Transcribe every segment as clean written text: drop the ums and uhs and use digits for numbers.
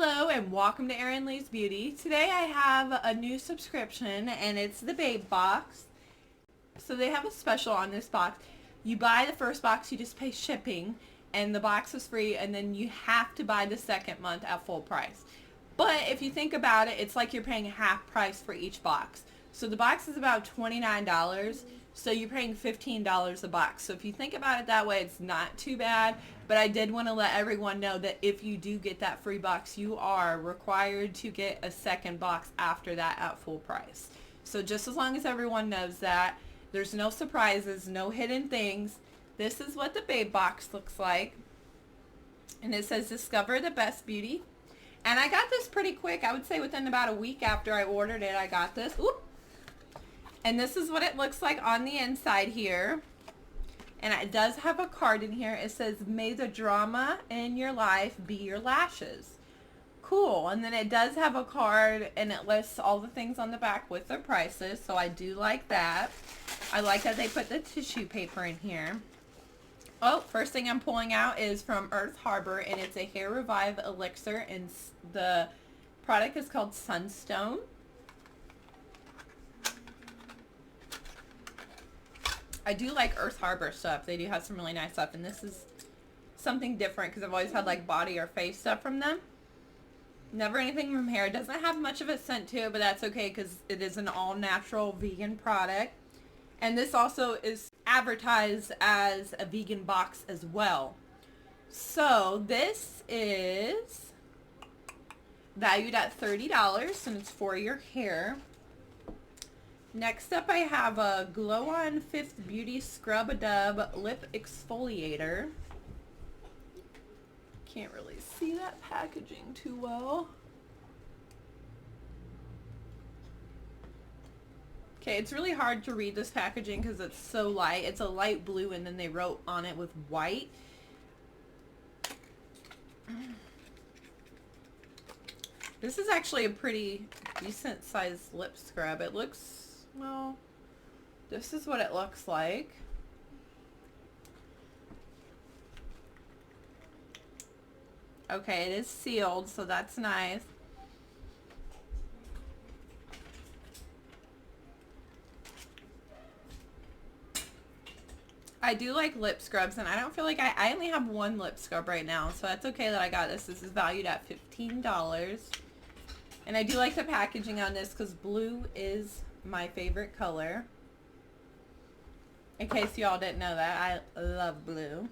Hello and welcome to Erin Lee's Beauty. Today I have a new subscription and it's the Babe Box. So they have a special on this box. You buy the first box, you just pay shipping and the box is free, and then you have to buy the second month at full price. But if you think about it, it's like you're paying half price for each box. So the box is about $29, so you're paying $15 a box. So if you think about it that way, it's not too bad. But I did want to let everyone know that if you do get that free box, you are required to get a second box after that at full price. So just as long as everyone knows that, there's no surprises, no hidden things. This is what the Babe Box looks like. And it says discover the best beauty. And I got this pretty quick. I would say within about a week after I ordered it, I got this. Oop. And this is what it looks like on the inside here. And it does have a card in here. It says, may the drama in your life be your lashes. Cool. And then it does have a card and it lists all the things on the back with their prices. So I do like that. I like that they put the tissue paper in here. Oh, first thing I'm pulling out is from Earth Harbor, and it's a Hair Revive Elixir, and the product is called Sunstone. I do like Earth Harbor stuff. They do have some really nice stuff, and this is something different because I've always had like body or face stuff from them. Never anything from hair. It doesn't have much of a scent to it, but that's okay because it is an all-natural vegan product. And this also is advertised as a vegan box as well. So this is valued at $30 and it's for your hair. Next up I have a Glow On Fifth Beauty Scrub-A-Dub Lip Exfoliator. Can't really see that packaging too well. Okay, it's really hard to read this packaging because it's so light. It's a light blue and then they wrote on it with white. This is actually a pretty decent sized lip scrub. It looks, well, this is what it looks like. Okay, it is sealed, so that's nice. I do like lip scrubs, and I don't feel like I only have one lip scrub right now, so that's okay that I got this. This is valued at $15. And I do like the packaging on this because blue is my favorite color. In case y'all didn't know that, I love blue.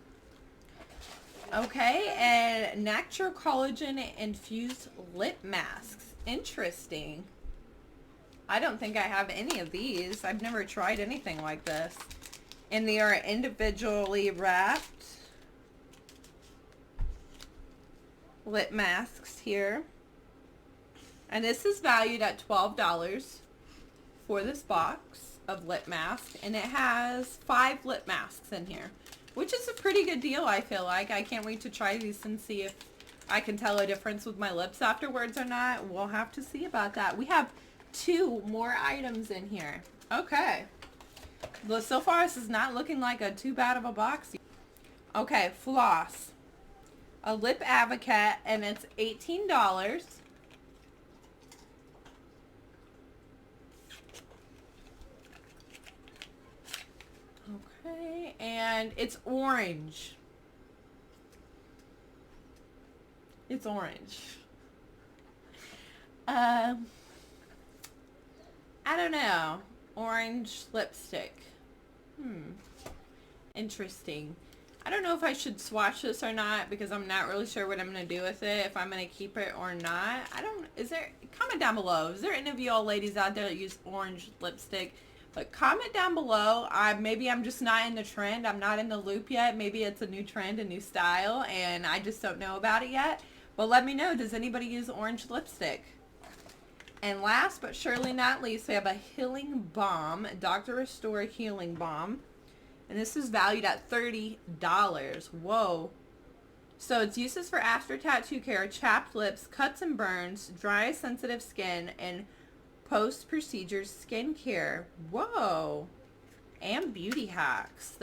Okay, and Natural Collagen Infused Lip Masks. Interesting. I don't think I have any of these. I've never tried anything like this. And they are individually wrapped lip masks here. And this is valued at $12 for this box of lip mask. And it has 5 lip masks in here, which is a pretty good deal, I feel like. I can't wait to try these and see if I can tell a difference with my lips afterwards or not. We'll have to see about that. We have 2 more items in here. Okay. Well, so far this is not looking like a too bad of a box. Okay, floss. A lip advocate, and it's $18. Okay, and it's orange. It's orange. I don't know. Orange lipstick. Interesting. I don't know if I should swatch this or not because I'm not really sure what I'm going to do with it, if I'm going to keep it or not. Comment down below. Is there any of y'all ladies out there that use orange lipstick? But comment down below. Maybe I'm just not in the trend. I'm not in the loop yet. Maybe it's a new trend, a new style, and I just don't know about it yet. But let me know. Does anybody use orange lipstick? And last but surely not least, we have a Healing Balm, Dr. Restore Healing Balm. And this is valued at $30. Whoa. So its uses for after tattoo care, chapped lips, cuts and burns, dry sensitive skin, and post-procedure skincare. Whoa. And beauty hacks.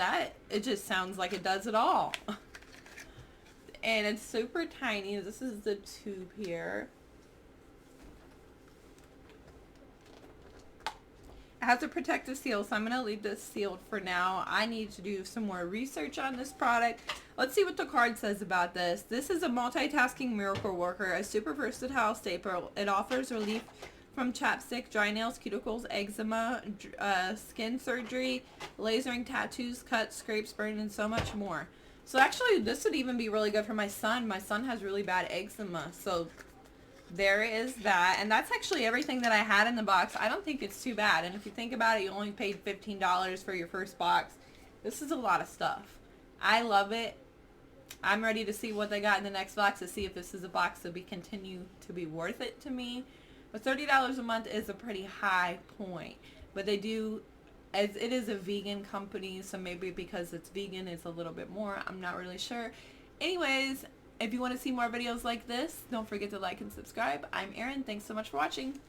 It just sounds like it does it all. and it's super tiny. This is the tube here. It has a protective seal, so I'm going to leave this sealed for now. I need to do some more research on this product. Let's see what the card says about this. This is a multitasking miracle worker, a super versatile staple. It offers relief from chapstick, dry nails, cuticles, eczema, skin surgery, lasering, tattoos, cuts, scrapes, burns, and so much more. So actually, this would even be really good for my son. My son has really bad eczema, so there is that. And that's actually everything that I had in the box. I don't think it's too bad. And if you think about it, you only paid $15 for your first box. This is a lot of stuff. I love it. I'm ready to see what they got in the next box to see if this is a box that will continue to be worth it to me. But $30 a month is a pretty high point. But they do, as it is a vegan company, so maybe because it's vegan, it's a little bit more. I'm not really sure. Anyways, if you want to see more videos like this, don't forget to like and subscribe. I'm Erin. Thanks so much for watching.